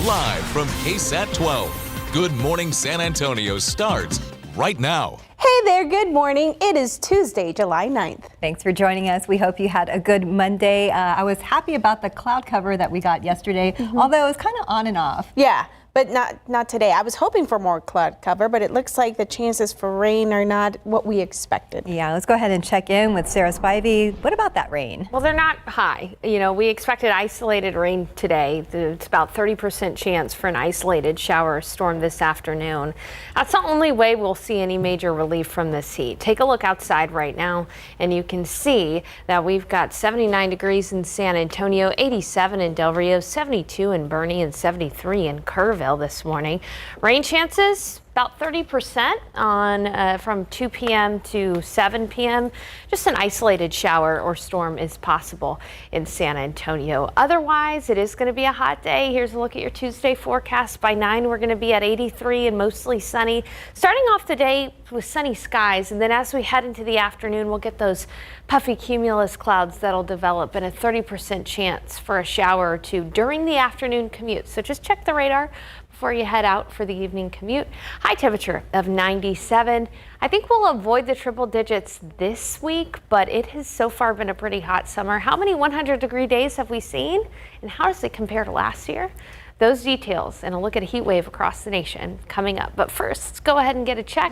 Live from KSAT 12. Good Morning San Antonio starts right now. Hey there, good morning. It is Tuesday, July 9th. Thanks for joining us. We hope you had a good Monday. I was happy about the cloud cover that we got yesterday, although it was kind of on and off. Yeah, but not today. I was hoping for more cloud cover, but it looks like the chances for rain are not what we expected. Yeah, let's go ahead and check in with Sarah Spivey. What about that rain? Well, they're not high. You know, we expected isolated rain today. It's about 30% chance for an isolated shower or storm this afternoon. That's the only way we'll see any major relief from this heat. Take a look outside right now, and you can see that we've got 79 degrees in San Antonio, 87 in Del Rio, 72 in Bernie, and 73 in Kerrville this morning. Rain chances about 30% on from 2 p.m. to 7 p.m. Just an isolated shower or storm is possible in San Antonio. Otherwise, it is going to be a hot day. Here's a look at your Tuesday forecast. By 9, we're going to be at 83 and mostly sunny. Starting off the day with sunny skies, and then as we head into the afternoon, we'll get those puffy cumulus clouds that'll develop and a 30% chance for a shower or two during the afternoon commute. So just check the radar before you head out for the evening commute. High temperature of 97. I think we'll avoid the triple digits this week, but it has so far been a pretty hot summer. How many 100-degree days have we seen, and how does it compare to last year? Those details and a look at a heat wave across the nation coming up. But first, let's go ahead and get a check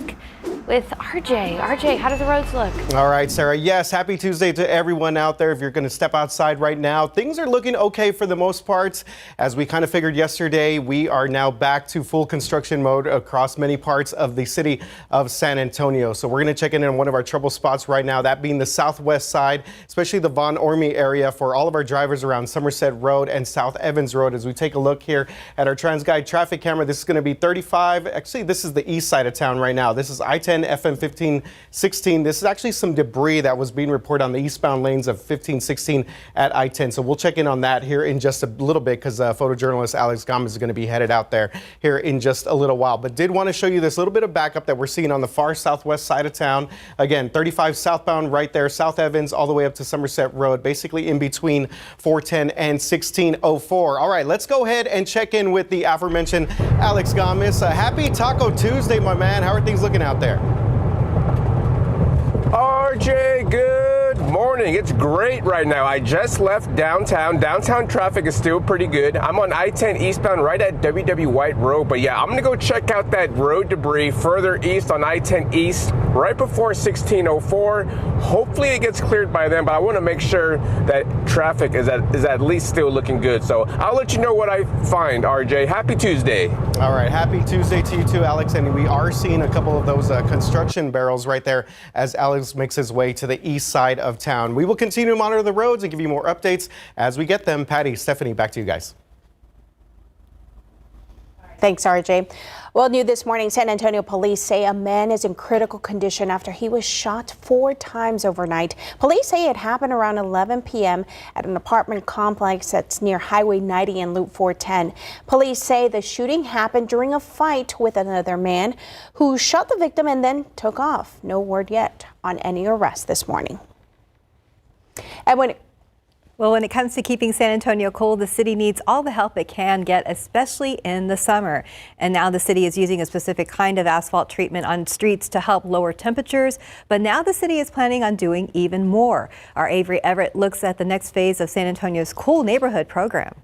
with RJ. RJ, how do the roads look? All right, Sarah. Yes, happy Tuesday to everyone out there. If you're going to step outside right now, things are looking okay for the most part. As we kind of figured yesterday, we are now back to full construction mode across many parts of the city of San Antonio. So we're going to check in on one of our trouble spots right now, that being the southwest side, especially the Von Ormy area for all of our drivers around Somerset Road and South Evans Road. As we take a look here at our TransGuide traffic camera, this is going to be 35. Actually, this is the east side of town right now. This is I-10, FM 1516. This is actually some debris that was being reported on the eastbound lanes of 1516 at I-10. So we'll check in on that here in just a little bit because photojournalist Alex Gomez is going to be headed out there here in just a little while. But did want to show you this little bit of backup that we're seeing on the far southwest side of town. Again, 35 southbound right there, South Evans, all the way up to Somerset Road, basically in between 410 and 1604. All right, let's go ahead and check in with the aforementioned Alex Gomez. Happy Taco Tuesday, my man. How are things looking out there? RJ, good morning. It's great right now. I just left downtown. Downtown traffic is still pretty good. I'm on I-10 eastbound right at W.W. White Road. But yeah, I'm going to go check out that road debris further east on I-10 east right before 1604. Hopefully it gets cleared by then, but I want to make sure that traffic is at least still looking good. So I'll let you know what I find, RJ. Happy Tuesday. All right. Happy Tuesday to you too, Alex. And we are seeing a couple of those construction barrels right there as Alex makes his way to the east side of town. We will continue to monitor the roads and give you more updates as we get them. Patty, Stephanie, back to you guys. Thanks, RJ. Well, new this morning, San Antonio police say a man is in critical condition after he was shot 4 times overnight. Police say it happened around 11 p.m. at an apartment complex that's near Highway 90 and Loop 410. Police say the shooting happened during a fight with another man who shot the victim and then took off. No word yet on any arrest this morning. And when it comes to keeping San Antonio cool, the city needs all the help it can get, especially in the summer. And now the city is using a specific kind of asphalt treatment on streets to help lower temperatures. But now the city is planning on doing even more. Our Avery Everett looks at the next phase of San Antonio's Cool Neighborhood program.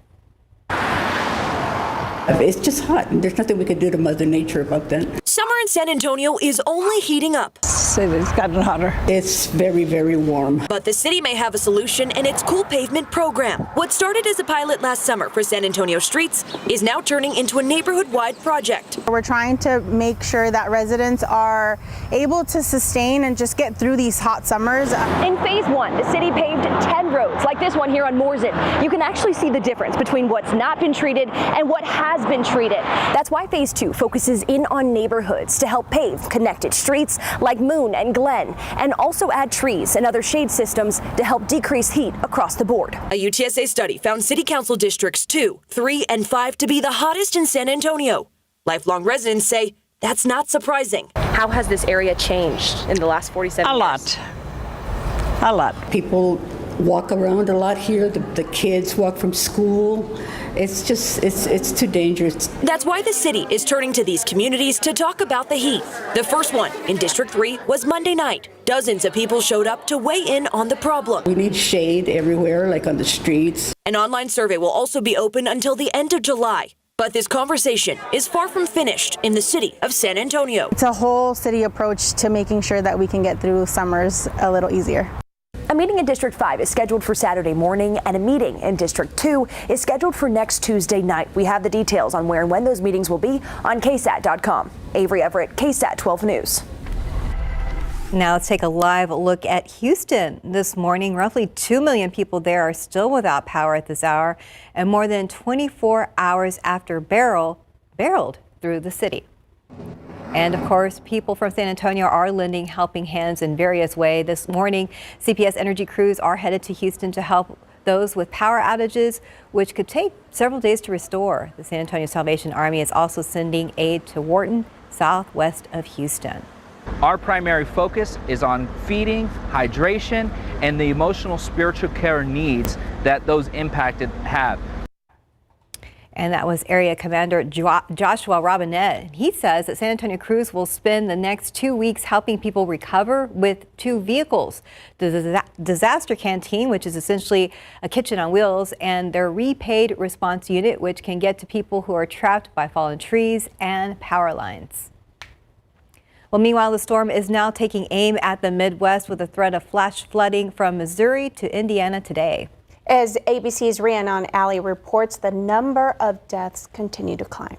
It's just hot. There's nothing we can do to Mother Nature about that. Summer in San Antonio is only heating up. It's gotten hotter. It's very, very warm. But the city may have a solution in its Cool Pavement program. What started as a pilot last summer for San Antonio streets is now turning into a neighborhood-wide project. We're trying to make sure that residents are able to sustain and just get through these hot summers. In phase 1, the city paved 10 roads like this one here on Moore's Inn. You can actually see the difference between what's not been treated and what has been treated. That's why phase 2 focuses in on neighborhoods to help pave connected streets like Moon and Glen, and also add trees and other shade systems to help decrease heat across the board. A UTSA study found city council districts 2, 3, and 5 to be the hottest in San Antonio. Lifelong residents say that's not surprising. How has this area changed in the last 47 years? A lot. People walk around a lot here. The kids walk from school. It's just, it's too dangerous. That's why the city is turning to these communities to talk about the heat. The first one in District 3 was Monday night. Dozens of people showed up to weigh in on the problem. We need shade everywhere, like on the streets. An online survey will also be open until the end of July. But this conversation is far from finished in the city of San Antonio. It's a whole city approach to making sure that we can get through summers a little easier. A meeting in District 5 is scheduled for Saturday morning, and a meeting in District 2 is scheduled for next Tuesday night. We have the details on where and when those meetings will be on KSAT.com. Avery Everett, KSAT 12 News. Now let's take a live look at Houston this morning. Roughly 2 million people there are still without power at this hour, and more than 24 hours after Beryl barreled through the city. And of course, people from San Antonio are lending helping hands in various ways. This morning, CPS Energy crews are headed to Houston to help those with power outages, which could take several days to restore. The San Antonio Salvation Army is also sending aid to Wharton, southwest of Houston. Our primary focus is on feeding, hydration, and the emotional spiritual care needs that those impacted have. And that was Area Commander Joshua Robinette. He says that San Antonio crews will spend the next 2 weeks helping people recover with 2 vehicles. The disaster canteen, which is essentially a kitchen on wheels, and their repaid response unit, which can get to people who are trapped by fallen trees and power lines. Well, meanwhile, the storm is now taking aim at the Midwest with a threat of flash flooding from Missouri to Indiana today. As ABC's Rhiannon Alley reports, the number of deaths continue to climb.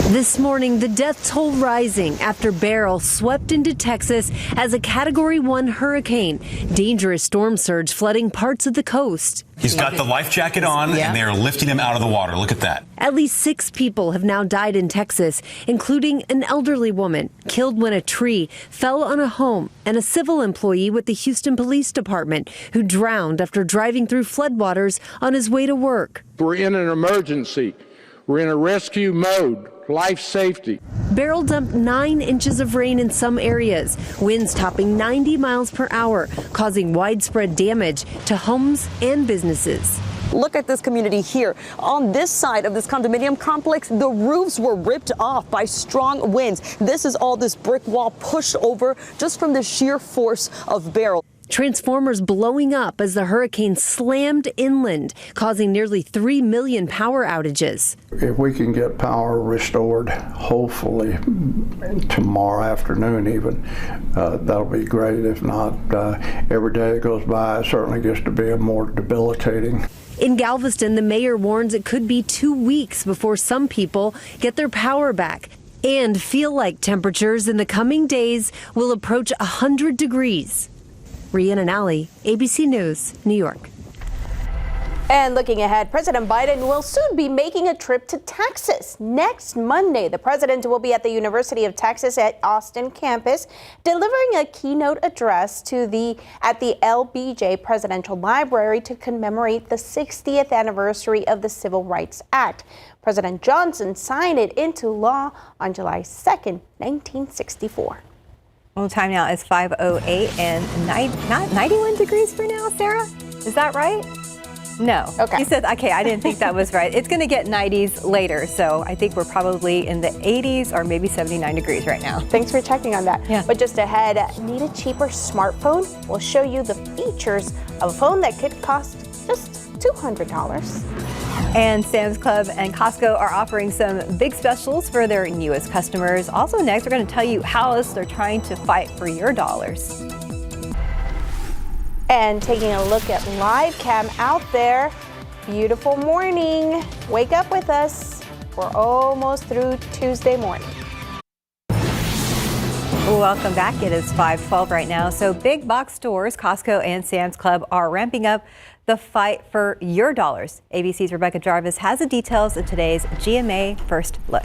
This morning, the death toll rising after Beryl swept into Texas as a Category 1 hurricane. Dangerous storm surge flooding parts of the coast. He's got the life jacket on, and they're lifting him out of the water. Look at that. At least 6 people have now died in Texas, including an elderly woman killed when a tree fell on a home and a civil employee with the Houston Police Department who drowned after driving through floodwaters on his way to work. We're in an emergency. We're in a rescue mode. Life safety. Beryl dumped 9 inches of rain in some areas, winds topping 90 miles per hour, causing widespread damage to homes and businesses. Look at this community here. On this side of this condominium complex, the roofs were ripped off by strong winds. This is all this brick wall pushed over just from the sheer force of Beryl. Transformers blowing up as the hurricane slammed inland, causing nearly 3 million power outages. If we can get power restored, hopefully tomorrow afternoon even, that'll be great. If not, every day that goes by, it certainly gets to be more debilitating. In Galveston, the mayor warns it could be 2 weeks before some people get their power back and feel like temperatures in the coming days will approach 100 degrees. Rhiannon Alley, ABC News, New York. And looking ahead, President Biden will soon be making a trip to Texas. Next Monday, the president will be at the University of Texas at Austin campus, delivering a keynote address at the LBJ Presidential Library to commemorate the 60th anniversary of the Civil Rights Act. President Johnson signed it into law on July 2nd, 1964. Well, time now is 5:08 and 91 degrees for now, Sarah? Is that right? No. Okay. You said, okay, I didn't think that was right. It's going to get 90s later, so I think we're probably in the 80s or maybe 79 degrees right now. Thanks for checking on that. Yeah. But just ahead, need a cheaper smartphone? We'll show you the features of a phone that could cost just $200. And Sam's Club and Costco are offering some big specials for their newest customers. Also next, we're going to tell you how else they're trying to fight for your dollars. And taking a look at live cam out there. Beautiful morning. Wake up with us. We're almost through Tuesday morning. Welcome back. It is 5:12 right now. So big box stores, Costco and Sam's Club, are ramping up the fight for your dollars. ABC's Rebecca Jarvis has the details of today's GMA First Look.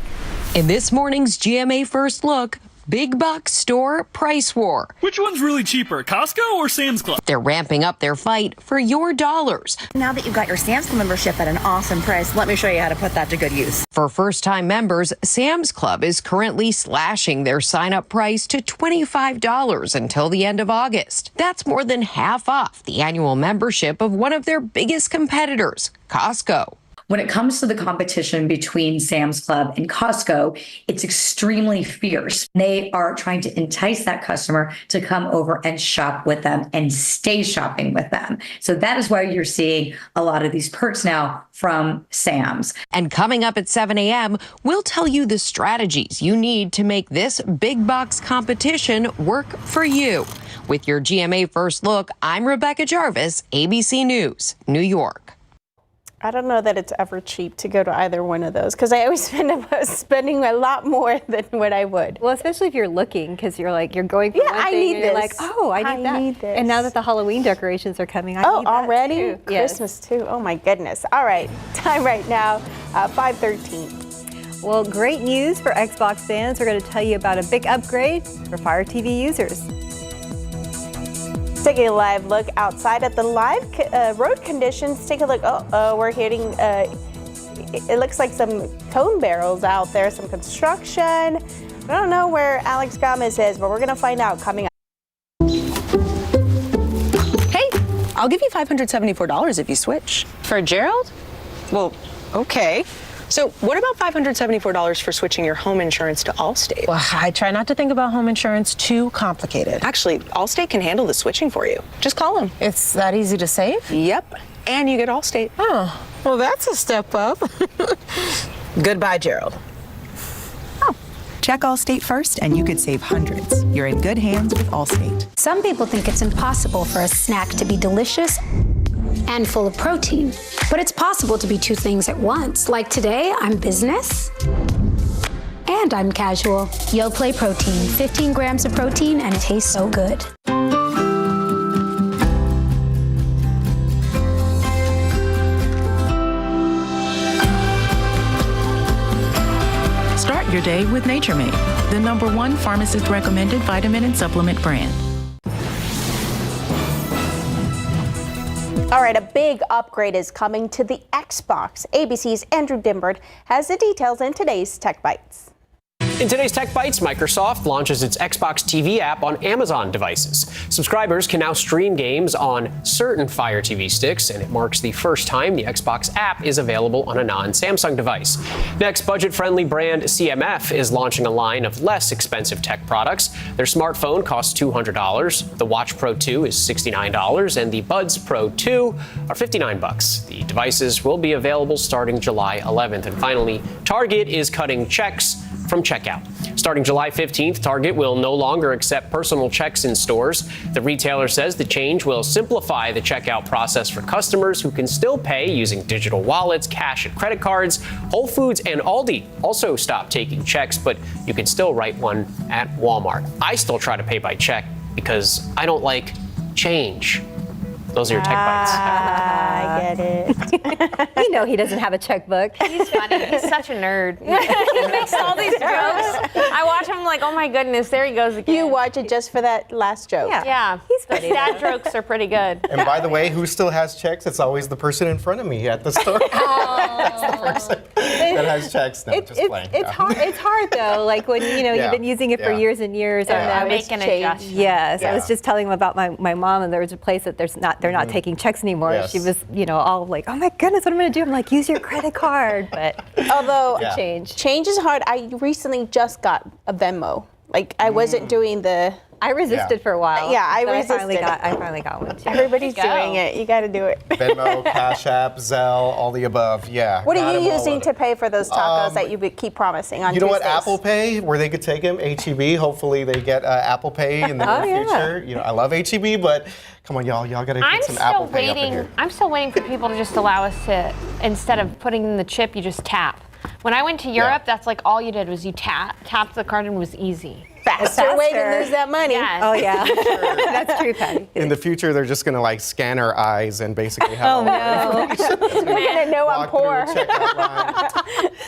In this morning's GMA First Look, big box store price war. Which one's really cheaper, Costco or Sam's Club? They're ramping up their fight for your dollars. Now that you've got your Sam's Club membership at an awesome price, let me show you how to put that to good use. For first-time members, Sam's Club is currently slashing their sign-up price to $25 until the end of August. That's more than half off the annual membership of one of their biggest competitors, Costco. When it comes to the competition between Sam's Club and Costco, it's extremely fierce. They are trying to entice that customer to come over and shop with them and stay shopping with them. So that is why you're seeing a lot of these perks now from Sam's. And coming up at 7 a.m., we'll tell you the strategies you need to make this big box competition work for you. With your GMA First Look, I'm Rebecca Jarvis, ABC News, New York. I don't know that it's ever cheap to go to either one of those because I always end up spending a lot more than what I would. Well, especially if you're looking because you're going for one thing and you're like, oh, I need that. And now that the Halloween decorations are coming, I need that already? too. Christmas too. Oh my goodness. All right, time right now, 5:13. Well, great news for Xbox fans. We're going to tell you about a big upgrade for Fire TV users. Taking a live look outside at the live road conditions. Take a look. We're hitting, it looks like some cone barrels out there, some construction. I don't know where Alex Gomez is, but we're going to find out coming up. Hey, I'll give you $574 if you switch. For Gerald? Well, okay. So what about $574 for switching your home insurance to Allstate? Well, I try not to think about home insurance too complicated. Actually, Allstate can handle the switching for you. Just call them. It's that easy to save? Yep. And you get Allstate. Oh, well, that's a step up. Goodbye, Gerald. Check Allstate first and you could save hundreds. You're in good hands with Allstate. Some people think it's impossible for a snack to be delicious and full of protein. But it's possible to be two things at once. Like today, I'm business and I'm casual. YoPlay Protein, 15 grams of protein and it tastes so good. Start your day with Nature Made, the #1 pharmacist recommended vitamin and supplement brand. All right, a big upgrade is coming to the Xbox. ABC's Andrew Dimbert has the details in today's Tech Bites. In today's Tech Bites, Microsoft launches its Xbox TV app on Amazon devices. Subscribers can now stream games on certain Fire TV sticks, and it marks the first time the Xbox app is available on a non-Samsung device. Next, budget-friendly brand CMF is launching a line of less expensive tech products. Their smartphone costs $200, the Watch Pro 2 is $69, and the Buds Pro 2 are $59. The devices will be available starting July 11th. And finally, Target is cutting checks from checkout. Starting July 15th, Target will no longer accept personal checks in stores. The retailer says the change will simplify the checkout process for customers who can still pay using digital wallets, cash, and credit cards. Whole Foods and Aldi also stopped taking checks, but you can still write one at Walmart. I still try to pay by check because I don't like change. Those are your Tech Bites. I get it. You know he doesn't have a checkbook. He's funny. He's such a nerd. He makes all these jokes. I watch him like, oh my goodness, there he goes again. You watch it just for that last joke. Yeah. He's funny. The dad jokes are pretty good. And by the way, who still has checks? It's always the person in front of me at the store. That's the person that has checks. No, just playing. It's hard though. Like when you've been using it for years and years, and now it's making changed. adjustments. Yes, I was just telling him about my mom, and there was a place that they're not taking checks anymore. Yes. She was, all like, oh my goodness, what am I going to do? I'm like, use your credit card. But although change is hard, I recently just got a Venmo. Like I wasn't doing the. I resisted for a while. Yeah, I but resisted. I finally got one too. Everybody's doing it. You got to do it. Venmo, Cash App, Zelle, all the above. Yeah. What are you using to pay for those tacos that you keep promising on You know Tuesdays? what? Apple Pay, where they could take them. HEB. Hopefully they get Apple Pay in the near future. I love HEB, but come on, y'all got to get some Apple Pay up in here. I'm still waiting for people to just allow us to, instead of putting in the chip, you just tap. When I went to Europe, that's like all you did was you tapped the card and it was easy. Faster way to lose that money. Yes. Oh yeah, that's true, Patty. In the future, they're just going to scan our eyes and basically have all You're going to know I'm poor.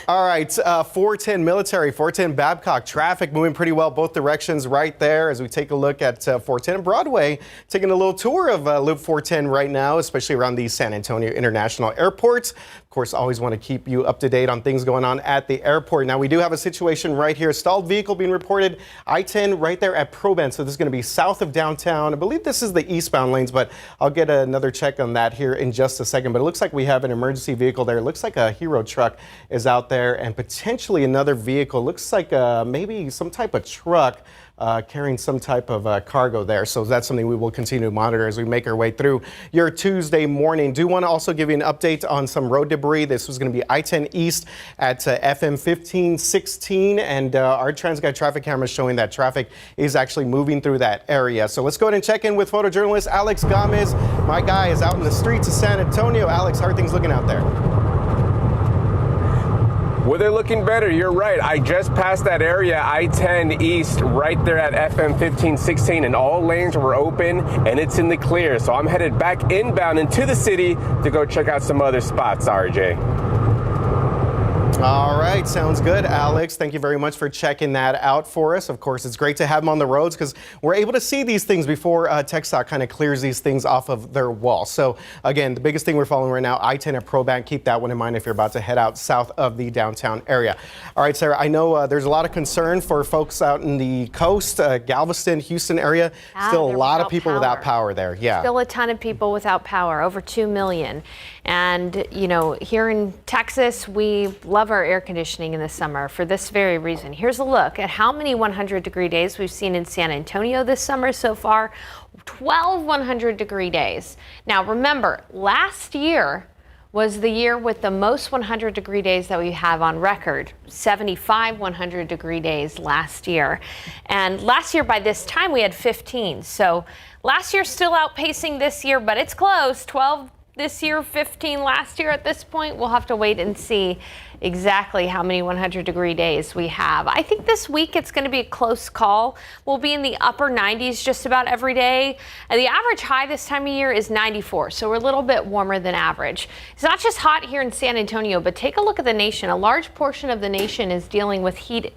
All right, 410 Military, 410 Babcock, traffic moving pretty well both directions right there as we take a look at 410 Broadway, taking a little tour of Loop 410 right now, especially around the San Antonio International Airport. Of course, always want to keep you up to date on things going on at the airport. Now, we do have a situation right here, stalled vehicle being reported, I-10 right there at Proban, so this is going to be south of downtown. I believe this is the eastbound lanes, but I'll get another check on that here in just a second. But it looks like we have an emergency vehicle there. It looks like a Hero truck is out there and potentially another vehicle. Looks like maybe some type of truck carrying some type of cargo there. So that's something we will continue to monitor as we make our way through your Tuesday morning. Do want to also give you an update on some road debris. This was going to be I-10 East at FM 1516, and our TransGuide traffic camera is showing that traffic is actually moving through that area. So let's go ahead and check in with photojournalist Alex Gomez. My guy is out in the streets of San Antonio. Alex, how are things looking out there? Well, they're looking better. You're right. I just passed that area, I-10 East, right there at FM 1516, and all lanes were open, and it's in the clear. So I'm headed back inbound into the city to go check out some other spots, RJ. All right, sounds good, Alex. Thank you very much for checking that out for us. Of course, it's great to have them on the roads because we're able to see these things before TxDOT kind of clears these things off of their wall. So again, the biggest thing we're following right now, I-10 at Probank. Keep that one in mind if you're about to head out south of the downtown area. All right, Sarah, I know there's a lot of concern for folks out in the coast, Galveston, Houston area. Still a lot of people without power there. Yeah. Still a ton of people without power, over 2 million. And, you know, here in Texas, we love our air conditioning in the summer for this very reason. Here's a look at how many 100-degree days we've seen in San Antonio this summer so far. 12 100-degree days. Now, remember, last year was the year with the most 100-degree days that we have on record, 75 100-degree days last year. And last year by this time we had 15. So last year still outpacing this year, but it's close. 12 this year, 15 last year at this point. We'll have to wait and see exactly how many 100-degree days we have. I think this week it's going to be a close call. We'll be in the upper 90s just about every day. And the average high this time of year is 94, so we're a little bit warmer than average. It's not just hot here in San Antonio, but take a look at the nation. A large portion of the nation is dealing with heat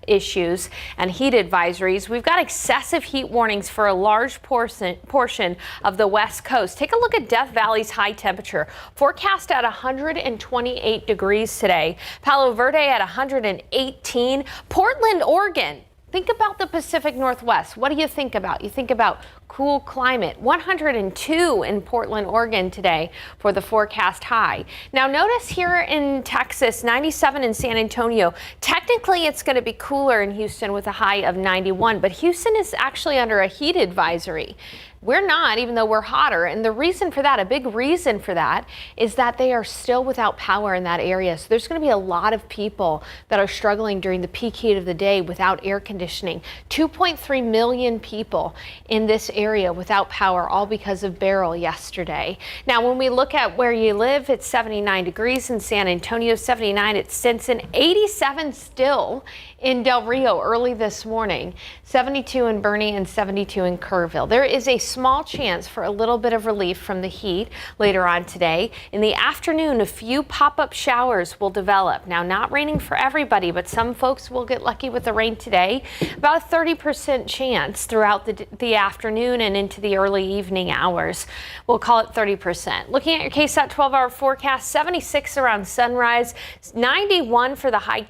issues and heat advisories. We've got excessive heat warnings for a large portion of the West Coast. Take a look at Death Valley's high temperature, forecast at 128 degrees today. Palo Verde at 118. Portland, Oregon. Think about the Pacific Northwest. What do you think about? You think about cool climate. 102 in Portland, Oregon today for the forecast high. Now notice here in Texas, 97 in San Antonio. Technically it's going to be cooler in Houston with a high of 91, but Houston is actually under a heat advisory. We're not, even though we're hotter. And the reason for that, a big reason for that, is that they are still without power in that area. So there's going to be a lot of people that are struggling during the peak heat of the day without air conditioning. 2.3 million people in this area without power, all because of Beryl yesterday. Now, when we look at where you live, it's 79 degrees in San Antonio, 79 at Stinson, 87 still in Del Rio early this morning, 72 in Bernie and 72 in Kerrville. There is a small chance for a little bit of relief from the heat later on today. In the afternoon, a few pop-up showers will develop. Now, not raining for everybody, but some folks will get lucky with the rain today. About a 30% chance throughout the afternoon and into the early evening hours. We'll call it 30%. Looking at your KSAT 12-hour forecast, 76 around sunrise, 91 for the high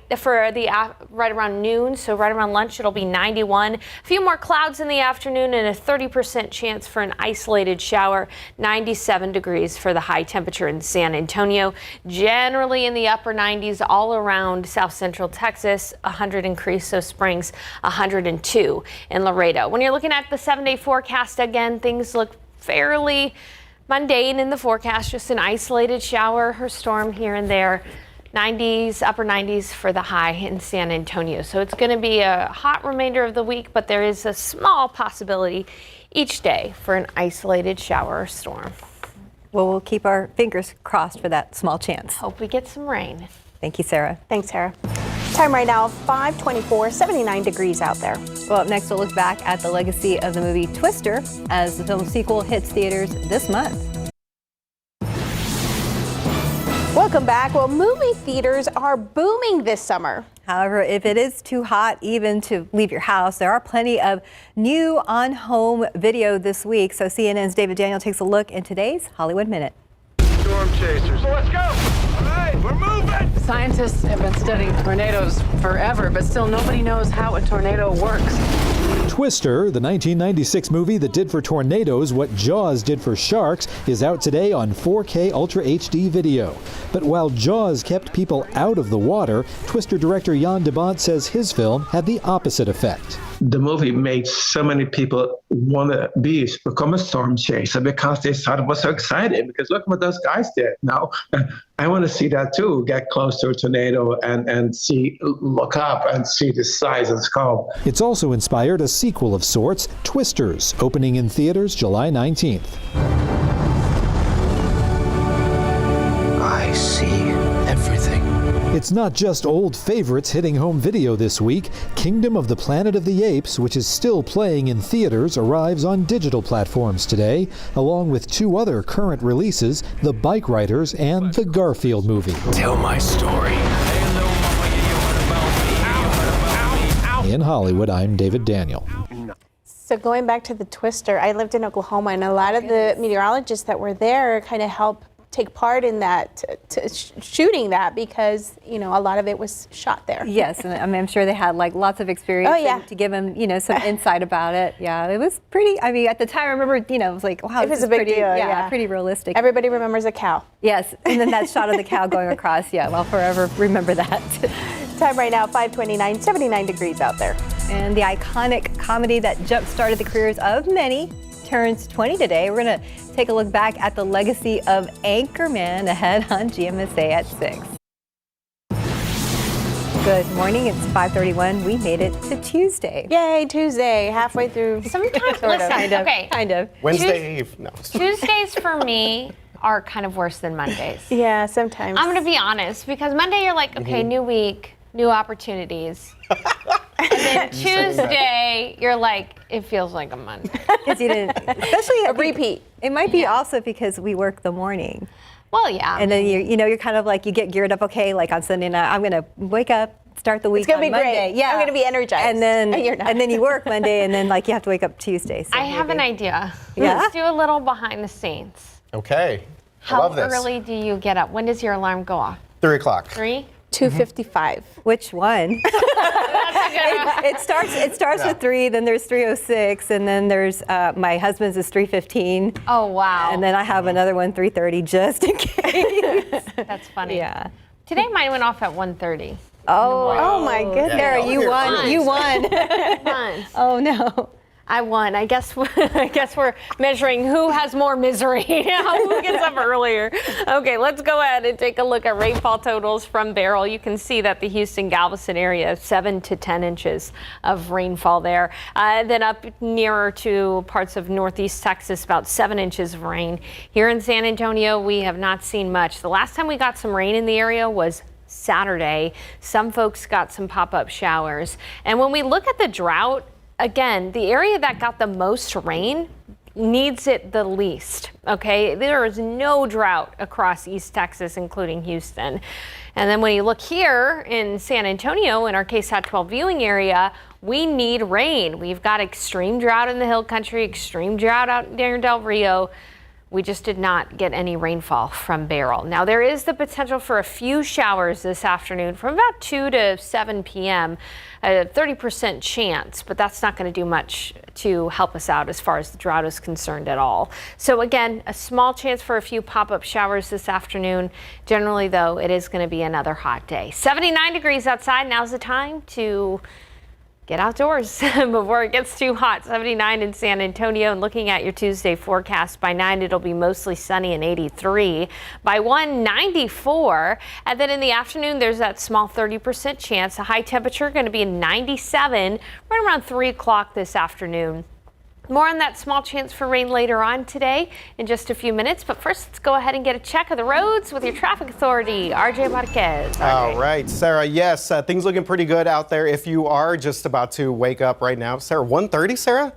right around noon, so right around lunch it'll be 91. A few more clouds in the afternoon and a 30% chance for an isolated shower. 97 degrees for the high temperature in San Antonio. Generally in the upper 90s all around south central Texas. 100 in Creosote Springs, 102 in Laredo. When you're looking at the 7-day forecast, again, things look fairly mundane in the forecast. Just an isolated shower or storm here and there. 90s, upper 90s for the high in San Antonio. So it's going to be a hot remainder of the week, but there is a small possibility each day for an isolated shower or storm. Well, we'll keep our fingers crossed for that small chance. Hope we get some rain. Thank you, Sarah. Thanks, Sarah. Time right now, 5:24, 79 degrees out there. Well, up next, we'll look back at the legacy of the movie Twister as the film sequel hits theaters this month. Well, Welcome back. Well, movie theaters are booming this summer. However, if it is too hot even to leave your house, there are plenty of new on-home video this week. So CNN's David Daniel takes a look in today's Hollywood Minute. Storm chasers. Let's go. All right, we're moving. Scientists have been studying tornadoes forever, but still nobody knows how a tornado works. Twister, the 1996 movie that did for tornadoes what Jaws did for sharks, is out today on 4K Ultra HD video. But while Jaws kept people out of the water, Twister director Jan de Bont says his film had the opposite effect. The movie made so many people want to become a storm chaser because they thought it was so exciting, because look what those guys did. Now, I want to see that too, get close to a tornado and look up and see the size and scope. It's also inspired a sequel of sorts, Twisters, opening in theaters July 19th. I see everything. It's not just old favorites hitting home video this week. Kingdom of the Planet of the Apes, which is still playing in theaters, arrives on digital platforms today, along with two other current releases, The Bike Riders and the Garfield movie. Tell my story. In Hollywood, I'm David Daniel. So going back to the Twister, I lived in Oklahoma, and a lot of the meteorologists that were there kind of helped take part in that, shooting that, because, you know, a lot of it was shot there. Yes, and I mean, I'm sure they had like lots of experience to give them, you know, some insight about it. Yeah, it was pretty, I mean, at the time, I remember, you know, it was like, wow, it was a big pretty, deal. Yeah, pretty realistic. Everybody remembers a cow. Yes, and then that shot of the cow going across, yeah, well, forever remember that. Time right now, 5:29, 79 degrees out there. And the iconic comedy that jump-started the careers of many turns 20 today. We're going to take a look back at the legacy of Anchorman ahead on GMSA at 6. Good morning. It's 5:31. We made it to Tuesday. Yay, Tuesday. Halfway through. Sometimes, sort of. listen, okay. Kind of. Wednesday Eve. No. Tuesdays for me are kind of worse than Mondays. Yeah, sometimes. I'm going to be honest, because Monday you're like, okay, new week, new opportunities. And then Tuesday, you're like, it feels like a Monday. Because you didn't, especially a repeat. It might be also because we work the morning. Well, yeah. And then you're kind of like, you get geared up. Okay, like on Sunday night, I'm gonna wake up, start the week. It's gonna be Monday. great. Yeah, I'm gonna be energized. And then you're not. and then you work Monday, and then like you have to wake up Tuesday. So I have an idea. Yeah? Let's do a little behind the scenes. Okay. How love this. early do you get up? When does your alarm go off? 3 o'clock. 3? 2:55. Which one? It starts with 3, then there's 3:06, and then there's my husband's is 3:15. Oh, wow. And then I have another one 3:30 just in case. That's funny. Yeah. Today mine went off at 1:30. Oh my goodness. Sarah, you won. You won. Oh no. I won. I guess we're measuring who has more misery, who gets up earlier. Okay, let's go ahead and take a look at rainfall totals from Beryl. You can see that the Houston-Galveston area, 7 to 10 inches of rainfall there. Then up nearer to parts of northeast Texas, about 7 inches of rain. Here in San Antonio, we have not seen much. The last time we got some rain in the area was Saturday. Some folks got some pop-up showers. And when we look at the drought, again, the area that got the most rain needs it the least, okay? There is no drought across East Texas, including Houston. And then when you look here in San Antonio, in our KSAT 12 viewing area, we need rain. We've got extreme drought in the Hill Country, extreme drought out near Del Rio. We just did not get any rainfall from Beryl. Now, there is the potential for a few showers this afternoon from about 2 to 7 p.m., a 30% chance, but that's not going to do much to help us out as far as the drought is concerned at all. So again, a small chance for a few pop-up showers this afternoon. Generally, though, it is going to be another hot day. 79 degrees outside. Now's the time to get outdoors before it gets too hot. 79 in San Antonio. And looking at your Tuesday forecast, by 9 it'll be mostly sunny and 83. By 1, 94. And then in the afternoon there's that small 30% chance. A high temperature going to be 97 right around 3 o'clock this afternoon. More on that small chance for rain later on today in just a few minutes. But first, let's go ahead and get a check of the roads with your traffic authority, RJ Marquez. All right, Sarah, yes, things looking pretty good out there if you are just about to wake up right now. Sarah, 1:30, Sarah?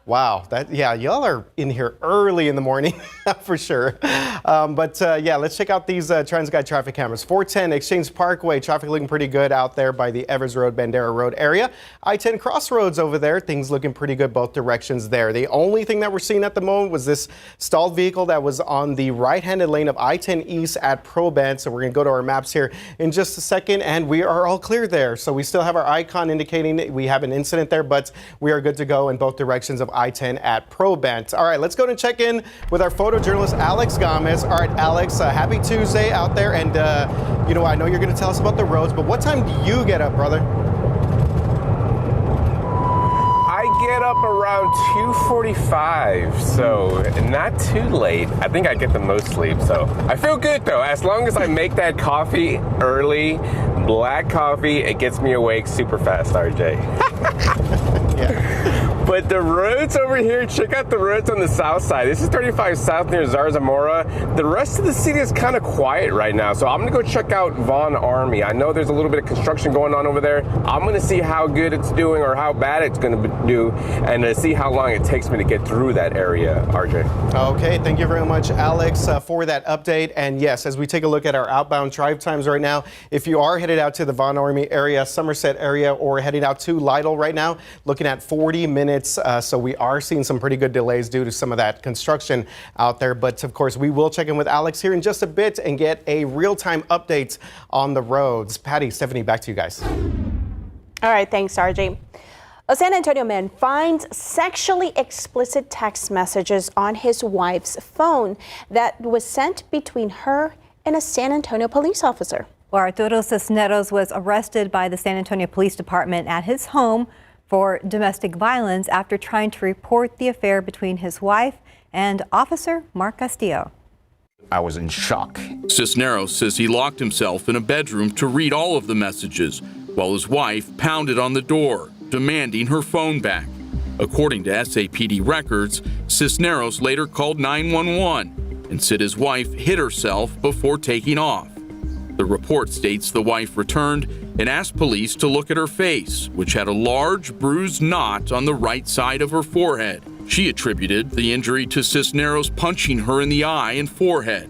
Wow, y'all are in here early in the morning for sure. Let's check out these TransGuide traffic cameras. 410 Exchange Parkway, traffic looking pretty good out there by the Evers Road, Bandera Road area. I-10 Crossroads over there, things looking pretty good both directions there. The only thing that we're seeing at the moment was this stalled vehicle that was on the right-handed lane of I-10 East at Pro-Bend. So we're going to go to our maps here in just a second, and we are all clear there. So we still have our icon indicating that we have an incident there, but we are good to go in both directions of I-10 at Pro-Bend. All right, let's go and check in with our photojournalist, Alex Gomez. All right, Alex, happy Tuesday out there. And, I know you're going to tell us about the roads, but what time do you get up, brother? I get up around 2:45, so not too late. I think I get the most sleep, so I feel good though. As long as I make that coffee early, black coffee, it gets me awake super fast, RJ. Yeah. But the roads over here, check out the roads on the south side. This is 35 South near Zarzamora. The rest of the city is kind of quiet right now, so I'm gonna go check out Von Army. I know there's a little bit of construction going on over there. I'm gonna see how good it's doing or how bad it's gonna do, and see how long it takes me to get through that area, RJ. Okay, thank you very much, Alex, for that update. And yes, as we take a look at our outbound drive times right now, if you are headed out to the Von Army area, Somerset area, or heading out to Lytle right now, looking at 40 minutes. So we are seeing some pretty good delays due to some of that construction out there. But of course, we will check in with Alex here in just a bit and get a real-time update on the roads. Patty, Stephanie, back to you guys. All right, thanks, RJ. A San Antonio man finds sexually explicit text messages on his wife's phone that was sent between her and a San Antonio police officer. Well, Arturo Cisneros was arrested by the San Antonio Police Department at his home for domestic violence after trying to report the affair between his wife and Officer Mark Castillo. I was in shock. Cisneros says he locked himself in a bedroom to read all of the messages while his wife pounded on the door, demanding her phone back. According to SAPD records, Cisneros later called 911 and said his wife hit herself before taking off. The report states the wife returned and asked police to look at her face, which had a large bruised knot on the right side of her forehead. She attributed the injury to Cisneros punching her in the eye and forehead.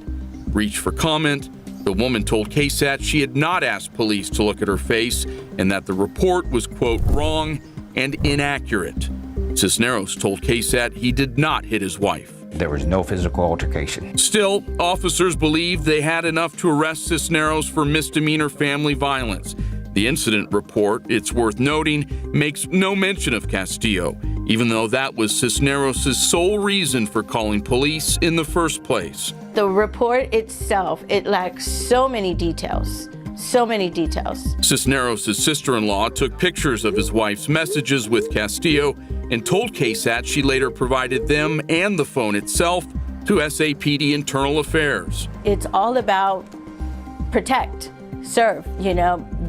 Reached for comment, the woman told KSAT she had not asked police to look at her face and that the report was, quote, wrong and inaccurate. Cisneros told KSAT he did not hit his wife. There was no physical altercation. Still, officers believe they had enough to arrest Cisneros for misdemeanor family violence. The incident report, it's worth noting, makes no mention of Castillo, even though that was Cisneros' sole reason for calling police in the first place. The report itself, it lacks so many details. So many details. Cisneros' sister-in-law took pictures of his wife's messages with Castillo and told KSAT she later provided them and the phone itself to SAPD Internal Affairs. It's all about protect, serve,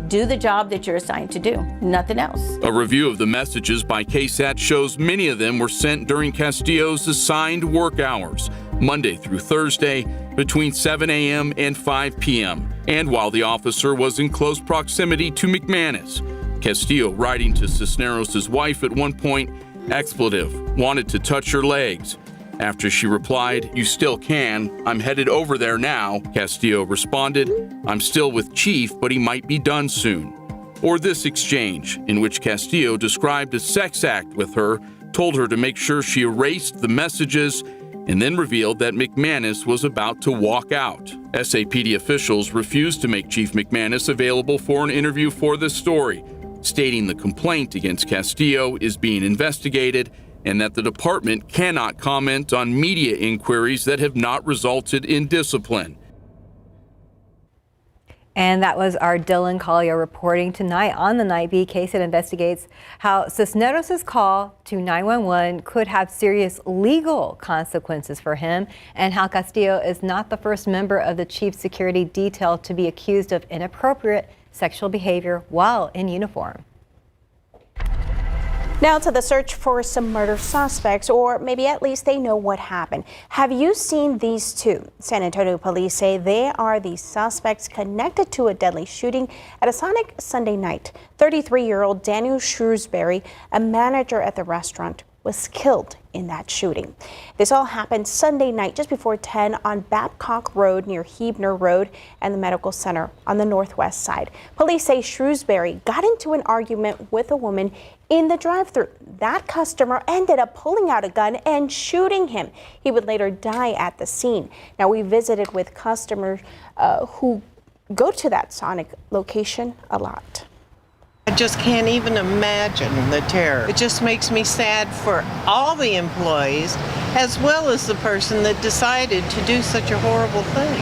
do the job that you're assigned to do, nothing else. A review of the messages by KSAT shows many of them were sent during Castillo's assigned work hours, Monday through Thursday, between 7 a.m. and 5 p.m., and while the officer was in close proximity to McManus. Castillo writing to Cisneros' wife at one point, expletive, wanted to touch her legs. After she replied, "You still can, I'm headed over there now," Castillo responded, "I'm still with Chief, but he might be done soon." Or this exchange, in which Castillo described a sex act with her, told her to make sure she erased the messages, and then revealed that McManus was about to walk out. SAPD officials refused to make Chief McManus available for an interview for this story, stating the complaint against Castillo is being investigated and that the department cannot comment on media inquiries that have not resulted in discipline. And that was our Dylan Collier reporting tonight on the Night Beat. KSAT investigates how Cisneros' call to 911 could have serious legal consequences for him, and how Castillo is not the first member of the chief security detail to be accused of inappropriate sexual behavior while in uniform. Now to the search for some murder suspects, or maybe at least they know what happened. Have you seen these two? San Antonio police say they are the suspects connected to a deadly shooting at a Sonic Sunday night. 33-year-old Daniel Shrewsbury, a manager at the restaurant, was killed in that shooting. This all happened Sunday night just before 10 on Babcock Road near Hebner Road and the medical center on the northwest side. Police say Shrewsbury got into an argument with a woman in the drive-thru. That customer ended up pulling out a gun and shooting him. He would later die at the scene. Now, we visited with customers who go to that Sonic location a lot. I just can't even imagine the terror. It just makes me sad for all the employees, as well as the person that decided to do such a horrible thing.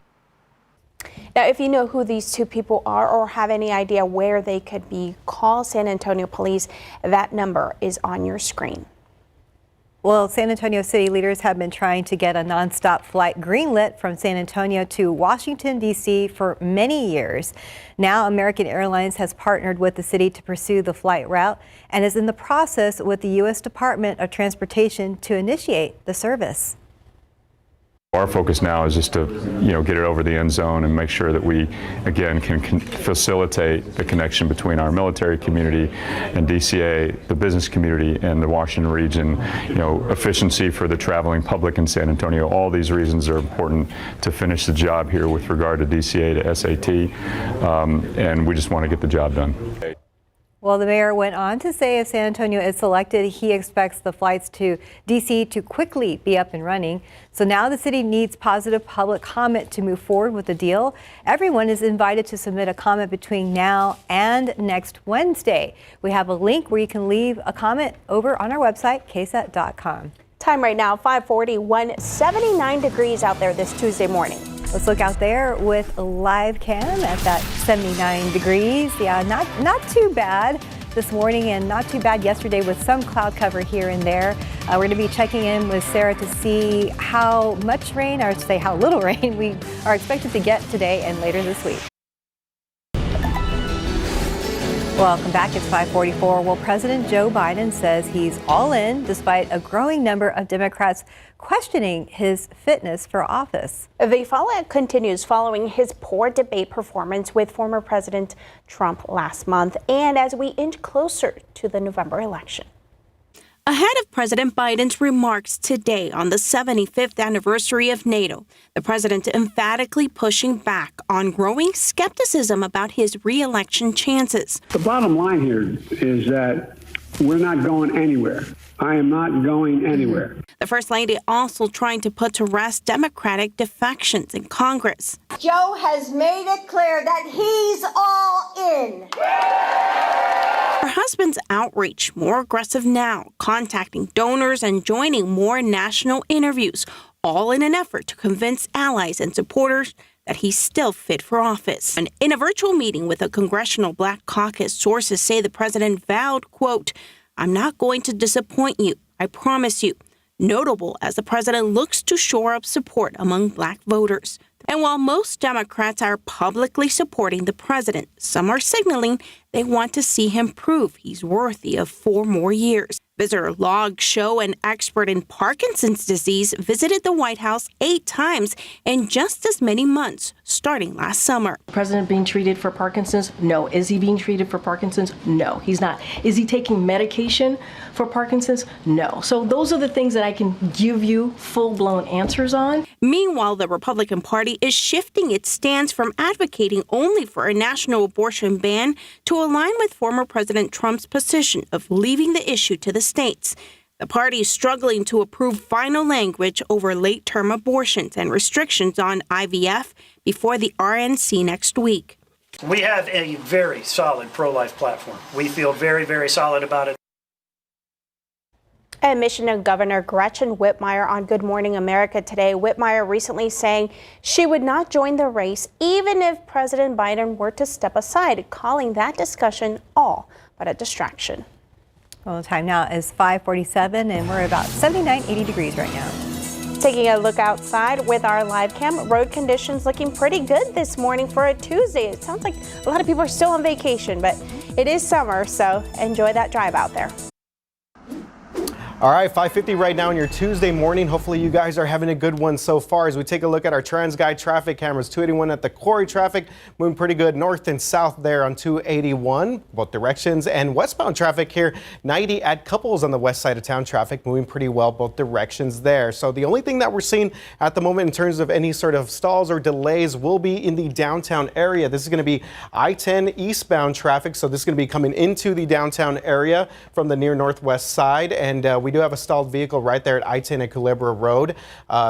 Now, if you know who these two people are or have any idea where they could be, call San Antonio Police. That number is on your screen. Well, San Antonio city leaders have been trying to get a nonstop flight greenlit from San Antonio to Washington, D.C. for many years. Now, American Airlines has partnered with the city to pursue the flight route and is in the process with the U.S. Department of Transportation to initiate the service. Our focus now is just to, get it over the end zone and make sure that we, again, can facilitate the connection between our military community and DCA, the business community, and the Washington region. Efficiency for the traveling public in San Antonio. All these reasons are important to finish the job here with regard to DCA to SAT, and we just want to get the job done. Well, the mayor went on to say if San Antonio is selected, he expects the flights to D.C. to quickly be up and running. So now the city needs positive public comment to move forward with the deal. Everyone is invited to submit a comment between now and next Wednesday. We have a link where you can leave a comment over on our website, KSAT.com. Time right now, 5:41, 79 degrees out there this Tuesday morning. Let's look out there with a live cam at that 79 degrees. Yeah, not too bad this morning and not too bad yesterday with some cloud cover here and there. We're going to be checking in with Sarah to see how much rain, or to say how little rain, we are expected to get today and later this week. Welcome back. It's 5:44. Well, President Joe Biden says he's all in despite a growing number of Democrats questioning his fitness for office. The fallout continues following his poor debate performance with former President Trump last month and as we inch closer to the November election. Ahead of President Biden's remarks today on the 75th anniversary of NATO, the president emphatically pushing back on growing skepticism about his re-election chances. The bottom line here is that we're not going anywhere. I am not going anywhere. The First Lady also trying to put to rest Democratic defections in Congress. Joe has made it clear that he's all in. Her husband's outreach more aggressive now, contacting donors and joining more national interviews, all in an effort to convince allies and supporters that he's still fit for office. And in a virtual meeting with a congressional Black Caucus, sources say the president vowed, quote, "I'm not going to disappoint you, I promise you." Notable as the president looks to shore up support among Black voters. And while most Democrats are publicly supporting the president, some are signaling they want to see him prove he's worthy of 4 more years. Visitor logs show an expert in Parkinson's disease visited the White House 8 times in just as many months, starting last summer. President being treated for Parkinson's? No. Is he being treated for Parkinson's? No, he's not. Is he taking medication for Parkinson's? No. So those are the things that I can give you full-blown answers on. Meanwhile, the Republican Party is shifting its stance from advocating only for a national abortion ban to align with former President Trump's position of leaving the issue to the states. The party is struggling to approve final language over late-term abortions and restrictions on IVF before the RNC next week. We have a very solid pro-life platform. We feel very, very solid about it. And Michigan Governor Gretchen Whitmire on Good Morning America today. Whitmire recently saying she would not join the race even if President Biden were to step aside, calling that discussion all but a distraction. Well, the time now is 5:47 and we're about 79, 80 degrees right now. Taking a look outside with our live cam, road conditions looking pretty good this morning for a Tuesday. It sounds like a lot of people are still on vacation, but it is summer, so enjoy that drive out there. All right, 5:50 right now on your Tuesday morning. Hopefully you guys are having a good one so far as we take a look at our TransGuide traffic cameras. 281 at the Quarry, traffic moving pretty good north and south there on 281, both directions, and westbound traffic here 90 at Couples on the west side of town. Traffic moving pretty well both directions there. So the only thing that we're seeing at the moment in terms of any sort of stalls or delays will be in the downtown area. This is going to be I-10 eastbound traffic, so this is going to be coming into the downtown area from the near northwest side, and we do have a stalled vehicle right there at I-10 at Culebra Road.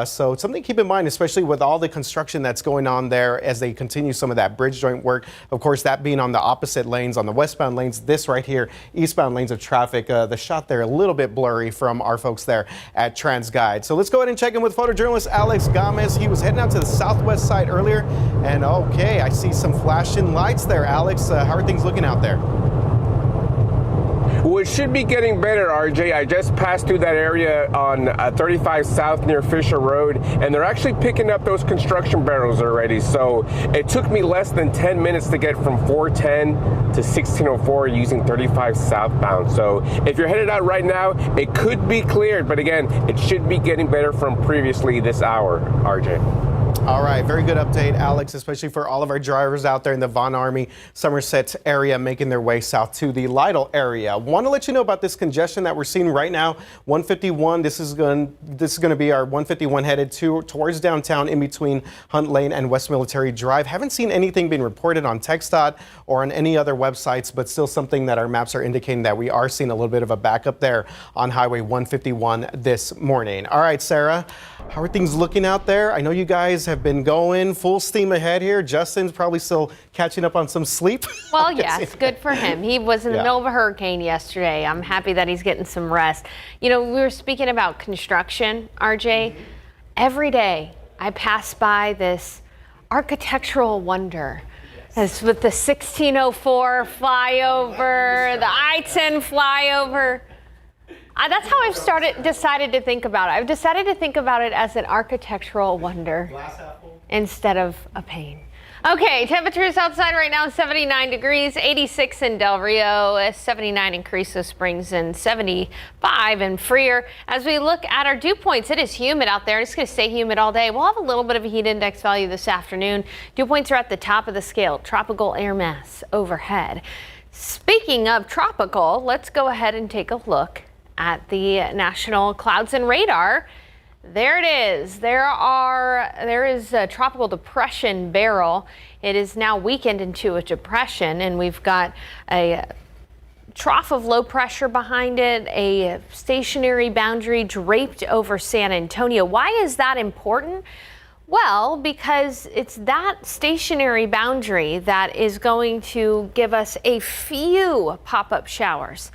So it's something to keep in mind, especially with all the construction that's going on there as they continue some of that bridge joint work. Of course, that being on the opposite lanes, on the westbound lanes, this right here, eastbound lanes of traffic. The shot there a little bit blurry from our folks there at TransGuide. So let's go ahead and check in with photojournalist Alex Gomez. He was heading out to the southwest side earlier, and okay, I see some flashing lights there. Alex, how are things looking out there? Well, it should be getting better, RJ. I just passed through that area on 35 South near Fisher Road, and they're actually picking up those construction barrels already. So it took me less than 10 minutes to get from 410 to 1604 using 35 southbound. So if you're headed out right now, it could be cleared, but again, it should be getting better from previously this hour, RJ. All right, very good update, Alex, especially for all of our drivers out there in the Von Army, Somerset area making their way south to the Lytle area. Want to let you know about this congestion that we're seeing right now. 151, this is going to be our 151 headed towards downtown in between Hunt Lane and West Military Drive. Haven't seen anything being reported on TxDOT or on any other websites, but still something that our maps are indicating that we are seeing a little bit of a backup there on Highway 151 this morning. All right, Sarah, how are things looking out there? I know you guys have been going full steam ahead here. Justin's probably still catching up on some sleep. Well, yes, good for him. He was in the middle of a hurricane yesterday. I'm happy that he's getting some rest. You know, we were speaking about construction, RJ. Every day I pass by this architectural wonder. It's with the 1604 flyover, the I-10 flyover. That's how I've decided to think about it. I've decided to think about it as an architectural wonder instead of a pain. Okay, temperatures outside right now 79 degrees, 86 in Del Rio, 79 in Carrizo Springs, and 75 in Freer. As we look at our dew points, it is humid out there. It's going to stay humid all day. We'll have a little bit of a heat index value this afternoon. Dew points are at the top of the scale. Tropical air mass overhead. Speaking of tropical, let's go ahead and take a look at the national clouds and radar. There it is. There is a tropical depression Beryl. It is now weakened into a depression, and we've got a trough of low pressure behind it, a stationary boundary draped over San Antonio. Why is that important? Well, because it's that stationary boundary that is going to give us a few pop-up showers.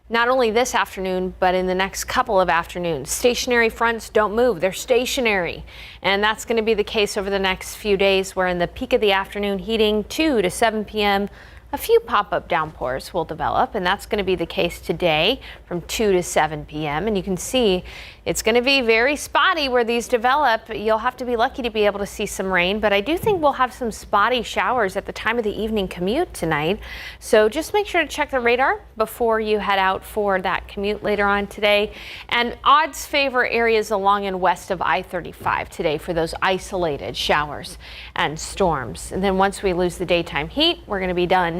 Not only this afternoon, but in the next couple of afternoons. Stationary fronts don't move, they're stationary. And that's going to be the case over the next few days, where in the peak of the afternoon heating, 2 to 7 p.m., a few pop-up downpours will develop, and that's going to be the case today from 2 to 7 p.m. And you can see it's going to be very spotty where these develop. You'll have to be lucky to be able to see some rain, but I do think we'll have some spotty showers at the time of the evening commute tonight. So just make sure to check the radar before you head out for that commute later on today. And odds favor areas along and west of I-35 today for those isolated showers and storms. And then once we lose the daytime heat, we're going to be done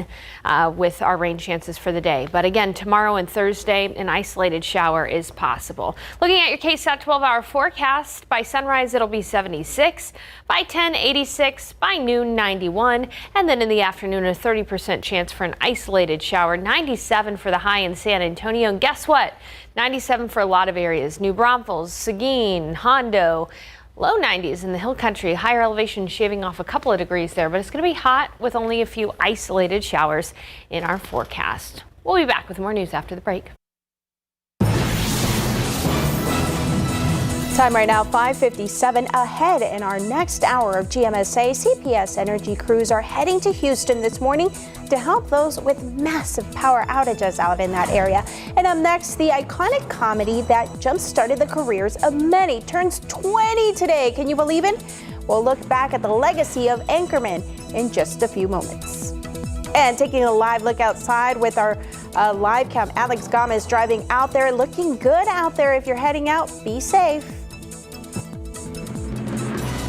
with our rain chances for the day. But again, tomorrow and Thursday, an isolated shower is possible. Looking at your KSAT 12-hour forecast, by sunrise it'll be 76, by 10, 86, by noon 91, and then in the afternoon a 30% chance for an isolated shower, 97 for the high in San Antonio. And guess what? 97 for a lot of areas. New Braunfels, Seguin, Hondo. Low 90s in the hill country, higher elevation shaving off a couple of degrees there, but it's going to be hot with only a few isolated showers in our forecast. We'll be back with more news after the break. Time right now, 5:57. Ahead in our next hour of GMSA, CPS Energy crews are heading to Houston this morning to help those with massive power outages out in that area. And up next, the iconic comedy that jump-started the careers of many turns 20 today. Can you believe it? We'll look back at the legacy of Anchorman in just a few moments. And taking a live look outside with our live cam, Alex Gomez driving out there, looking good out there. If you're heading out, be safe.